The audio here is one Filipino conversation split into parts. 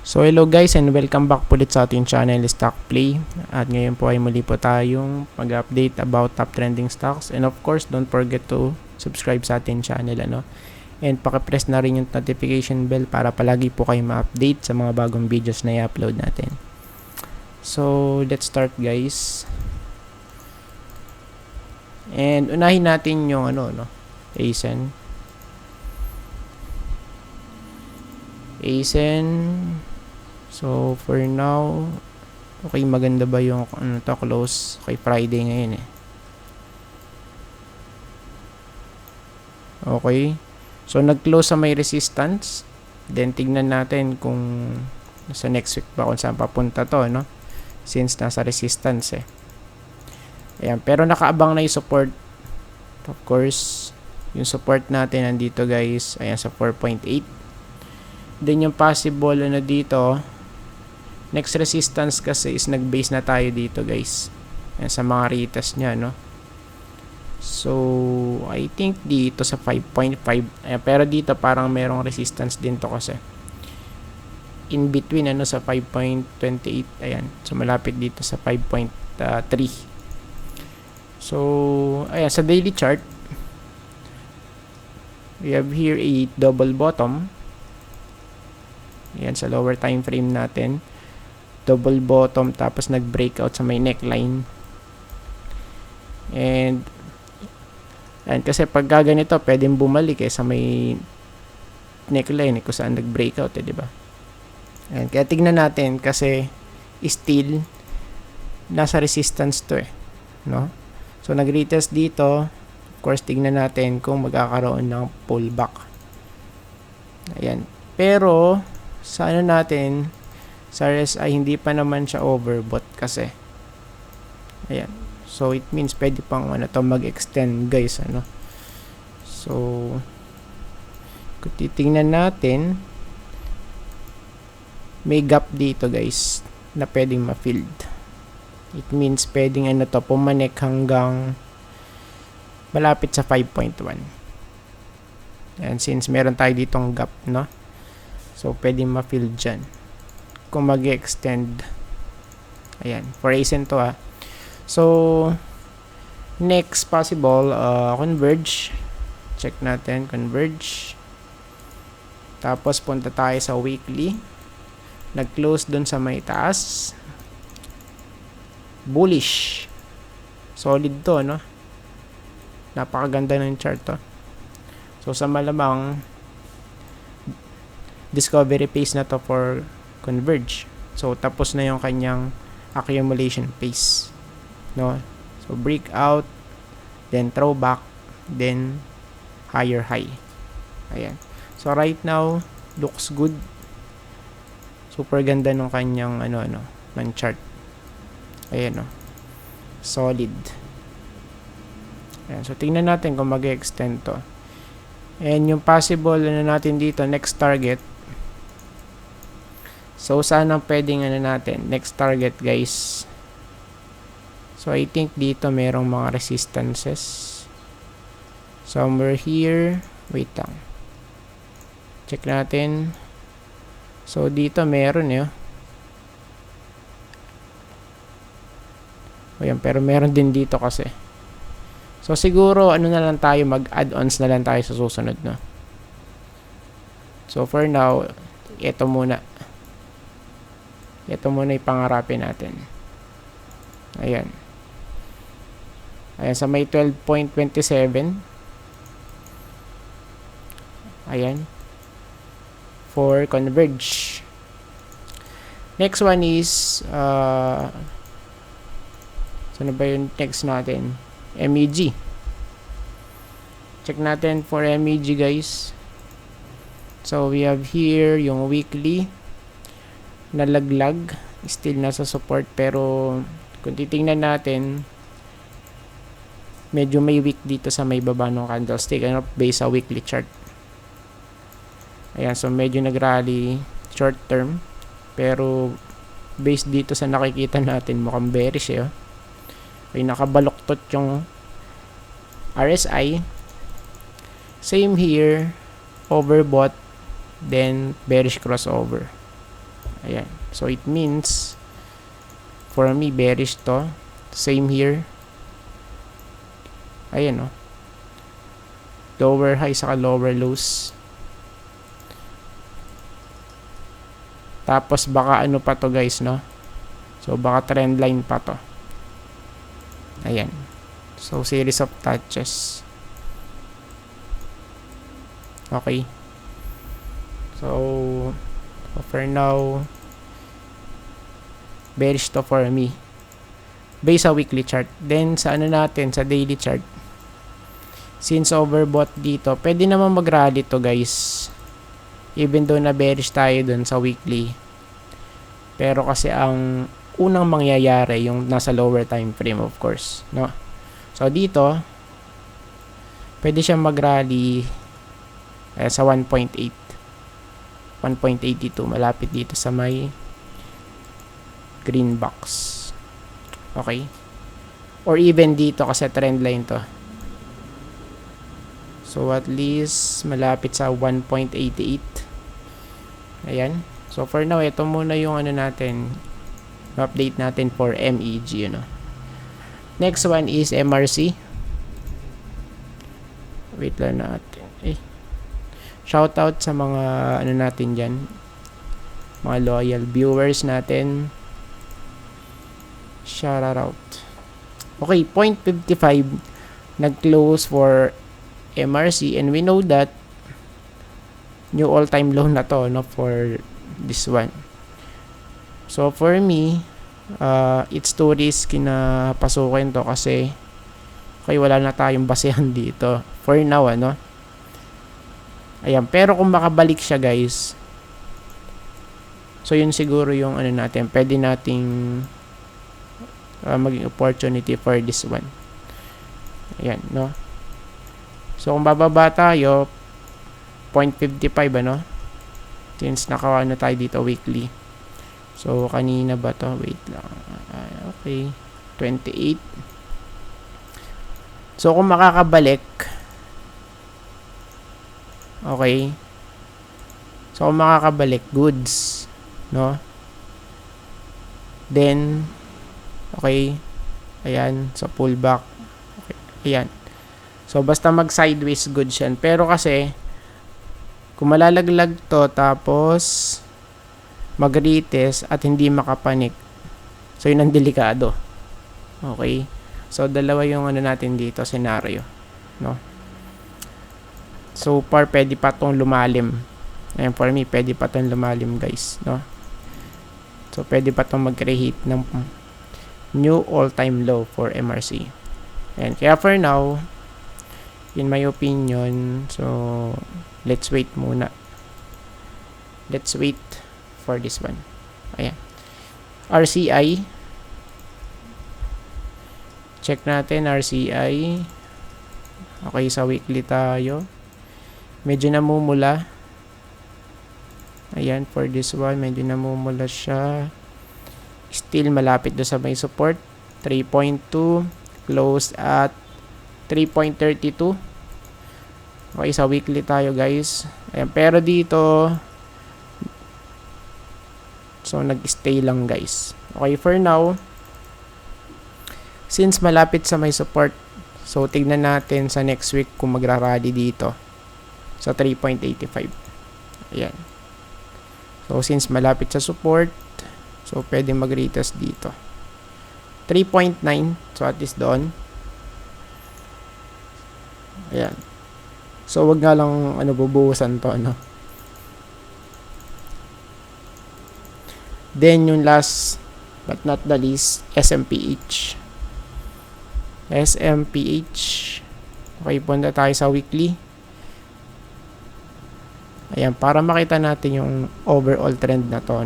So hello guys and welcome back po ulit sa ating channel Stock Play. At ngayon po ay muli po tayong mag-update about top trending stocks. And of course, don't forget to subscribe sa ating channel And paki-press na rin yung notification bell para palagi po kayo ma-update sa mga bagong videos na i-upload natin. So let's start guys. And unahin natin yung ASEN. So for now, okay, maganda ba yung close kay Friday ngayon Okay. So nag-close sa may resistance. Then tignan natin kung sa next week ba kung saan papunta to, Since nasa resistance Ayan, pero nakaabang na yung support. Of course, yung support natin nandito guys, ayan sa 4.8. Then yung possible dito, next resistance kasi is nag-base na tayo dito guys. Ayan, sa mga retest niya, So, I think dito sa 5.5. Ayan, pero dito parang merong resistance din to kasi. In between sa 5.28. Ayan, so malapit dito sa 5.3. So, ayan, sa daily chart, we have here a double bottom. Ayan, sa lower time frame natin. Double bottom tapos nag-breakout sa may neckline. And kasi pag ganito, pwedeng bumalik sa may neckline kung saan nag-breakout di ba? And kaya tignan natin kasi still nasa resistance to So nag-retest dito. Of course, tignan natin kung magkakaroon ng pullback. Ayan. Pero sa natin, sa RSI hindi pa naman siya overbought kasi. Ayan. So it means pwede pang to mag-extend guys So kung titingnan natin, may gap dito guys na pwedeng ma-filled. It means pwedeng pumanik hanggang malapit sa 5.1. And since meron tayo ditong gap, so pwedeng ma-fill dyan kung mag-extend. Ayan, for ASEN to So next possible, Converge. Check natin, Converge. Tapos punta tayo sa weekly. Nag-close dun sa may taas. Bullish. Solid to, Napakaganda ng chart to. So sa malamang discovery phase na to for Converge. So tapos na yung kanyang accumulation phase. So breakout, then throwback, then higher high. Ayan. So right now looks good. Super ganda ng kanyang ng chart. Ayan solid. Ayan. So tingnan natin kung mag-extend to. And yung possible natin dito, next target. So sana pwedeng natin, next target guys. So I think dito merong mga resistances. Somewhere here. Wait lang. Check natin. So dito meron Ayan, pero meron din dito kasi. So siguro na lang tayo, mag-add-ons na lang tayo sa susunod So for now, ito muna yung pangarapin natin. Ayan. Ayan, sa may 12.27. Ayan. For Converge. Next one is saan ba yung next natin? MEG. Check natin for MEG guys. So we have here yung weekly nalaglag, still nasa support, pero kung titingnan natin, medyo may weak dito sa may baba ng candlestick based sa weekly chart. Ayan, so medyo nag-rally short term, pero based dito sa nakikita natin, mukhang bearish ay nakabaluktot yung RSI. Same here, overbought, then bearish crossover. Ayan. So, it means, for me, bearish to. Same here. Ayan, lower high saka lower lows. Tapos, baka ano pa to guys, no? So, baka trend line pa to. Ayan. So, series of touches. Okay. So, for now, bearish to for me. Based sa weekly chart. Then, sa ano natin, sa daily chart. Since overbought dito, pwede naman mag-rally to guys. Even though na bearish tayo dun sa weekly. Pero kasi ang unang mangyayari, yung nasa lower time frame of course. No? So, dito, pwede siyang mag-rally sa 1.8. 1.82. Malapit dito sa may green box. Okay? Or even dito kasi trend line to. So, at least malapit sa 1.88. Ayan. So, for now, ito muna yung ano natin. Update natin for MEG. Next one is MRC. Wait lang natin. Shoutout sa mga ano natin dyan. Mga loyal viewers natin. Shout out. Okay, 0.55 nag-close for MRC and we know that new all-time low na to for this one. So for me, it's too risky na pasukin to kasi okay, wala na tayong basehan dito for now, Ayan, pero kung makabalik siya guys, so yun siguro yung ano natin, pwede nating maging opportunity for this one. Ayan, so kung bababa tayo 0.55 since nakawa na tayo dito weekly. So kanina ba to? Wait lang. Okay, 28. So kung makakabalik, okay, so kung makakabalik, goods, then okay, ayan, so pullback. Okay, ayan. So, basta mag-sideways goods yan. Pero kasi, kung malalaglag to, tapos, mag-retest at hindi makapanik. So, yun ang delikado. Okay? So, dalawa yung ano natin dito, scenario. So, pwede pa tong lumalim. Ayan, for me, pwede pa tong lumalim, guys. So, pwede pa tong mag-create ng new all-time low for MRC. And kaya for now, in my opinion, so let's wait muna. Let's wait for this one. Ayan. RCI. Check natin RCI. Okay, sa weekly tayo. Medyo namumula. Ayan, for this one, medyo namumula siya. Still malapit do sa may support. 3.2. Closed at 3.32. Okay, sa weekly tayo guys. Ayan, pero dito, so nag-stay lang guys. Okay, for now, since malapit sa may support, so tignan natin sa next week kung magra-rally dito sa 3.85. Ayan. So since malapit sa support, so pwede mag-retest dito. 3.9, so at least doon. Ayan. So wag nga lang bubuhusan to, Then yung last but not the least, SMPH. SMPH. Okay, punta tayo sa weekly. Ayan, para makita natin yung overall trend na to,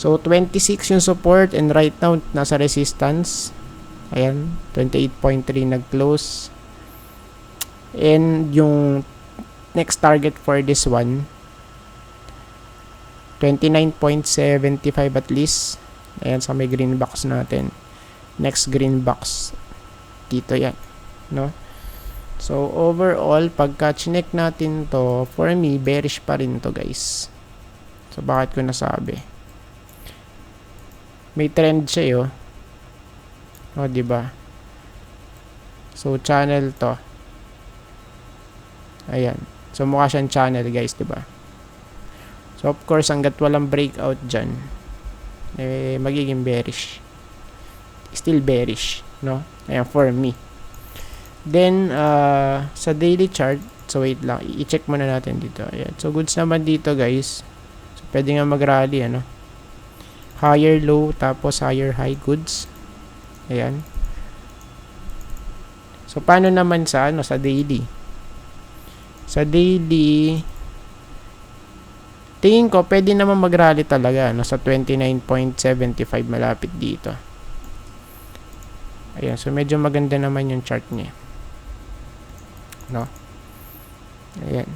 So 26 yung support and right now nasa resistance. Ayan, 28.3 nag-close. And yung next target for this one, 29.75 at least. Ayan, sa may green box natin. Next green box. Dito yan. So, overall, pagka chinek natin to, for me, bearish pa rin to guys. So, bakit ko nasabi? May trend siya, oh. O, diba? So, channel to. Ayan. So, mukha siyang channel, guys, diba? So, of course, hanggat walang breakout dyan, eh, magiging bearish. Still bearish, no? Ayan, for me. Then, sa daily chart, so wait lang, i-check muna natin dito. Ayan. So, goods naman dito, guys. So, pwede nga mag-rally, ano? Higher low, tapos higher high goods. Ayan. So, paano naman sa, ano, sa daily? Sa daily, tingin ko, pwede naman mag-rally talaga, no? Sa 29.75, malapit dito. Ayan, so medyo maganda naman yung chart niya. No? Ayan.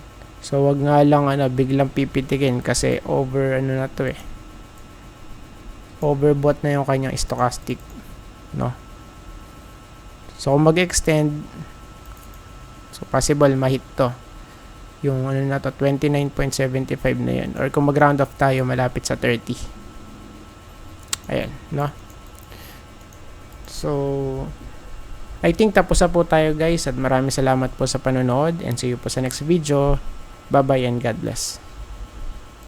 So, wag nga lang, ano, biglang pipitikin kasi over, ano na to eh. Overbought na yung kanyang stochastic. No? So, kung mag-extend, so, possible mahit to. Yung, ano na to, 29.75 na yan. Or kung mag-round off tayo, malapit sa 30. Ayan, no? So, I think tapos na po tayo, guys, at maraming salamat po sa panonood and see you po sa next video. Bye-bye and God bless.